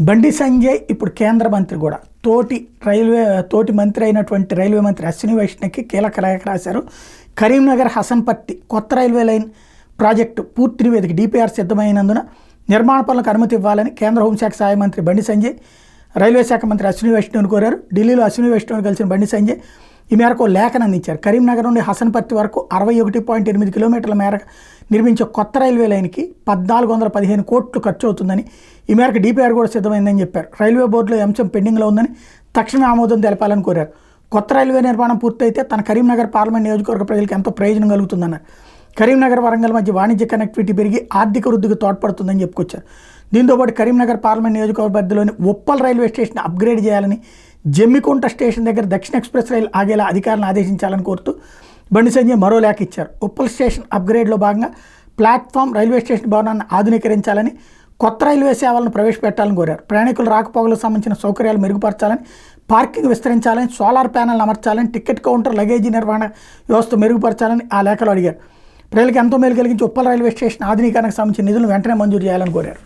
బండి సంజయ్ ఇప్పుడు కేంద్ర మంత్రి కూడా తోటి మంత్రి అయినటువంటి రైల్వే మంత్రి అశ్విని వైష్ణవ్కి కీలక లేఖ రాశారు. కరీంనగర్ హసన్పర్తి కొత్త రైల్వే లైన్ ప్రాజెక్టు పూర్తి నివేదిక డిపిఆర్ సిద్ధమైనందున నిర్మాణ పనులకు అనుమతి ఇవ్వాలని కేంద్ర హోంశాఖ సహాయ మంత్రి బండి సంజయ్ రైల్వే శాఖ మంత్రి అశ్విని వైష్ణవ్ని కోరారు. ఢిల్లీలో అశ్విని వైష్ణవ్ని కలిసిన బండి సంజయ్ ఈ మేరకు లేఖను అందించారు. కరీంనగర్ నుండి హసన్పర్తి వరకు 61.8 కిలోమీటర్ల మేర నిర్మించే కొత్త రైల్వే లైన్కి 1415 కోట్లు ఖర్చు అవుతుందని, ఈ మేరకు డిపిఆర్ కూడా సిద్ధమైందని చెప్పారు. రైల్వే బోర్డులో ఈ అంశం పెండింగ్లో ఉందని తక్షణమే ఆమోదం తెలపాలని కోరారు. కొత్త రైల్వే నిర్మాణం పూర్తయితే తన కరీంనగర్ పార్లమెంట్ నియోజకవర్గ ప్రజలకు ఎంతో ప్రయోజనం కలుగుతుందన్నారు. కరీంనగర్ వరంగల్ మధ్య వాణిజ్య కనెక్టివిటీ పెరిగి ఆర్థిక వృద్ధికి తోడ్పడుతుందని చెప్పుకొచ్చారు. దీంతోపాటు కరీంనగర్ పార్లమెంట్ నియోజకవర్గ పరిధిలోని ఉప్పల్ రైల్వే స్టేషన్ అప్గ్రేడ్ చేయాలని, జమ్మికుంట స్టేషన్ దగ్గర దక్షిణ ఎక్స్ప్రెస్ రైలు ఆగేలా అధికారులను ఆదేశించాలని కోరుతూ బండి సంజయ్ మరో లేఖ ఇచ్చారు. ఉప్పల్ స్టేషన్ అప్గ్రేడ్లో భాగంగా ప్లాట్ఫామ్ రైల్వే స్టేషన్ భవనాన్ని ఆధునీకరించాలని, కొత్త రైల్వే సేవలను ప్రవేశపెట్టాలని కోరారు. ప్రయాణికుల రాకపోకలకు సంబంధించిన సౌకర్యాలు మెరుగుపరచాలని, పార్కింగ్ విస్తరించాలని, సోలార్ ప్యానెల్ అమర్చాలని, టికెట్ కౌంటర్, లగేజీ నిర్వహణ వ్యవస్థ మెరుగుపరచాలని ఆ లేఖలో అడిగారు. ప్రజలకు ఎంతో మేలు కలిగించి ఉప్పల్ రైల్వే స్టేషన్ ఆధునీకరణకు సంబంధించిన నిధులను వెంటనే మంజూరు చేయాలని కోరారు.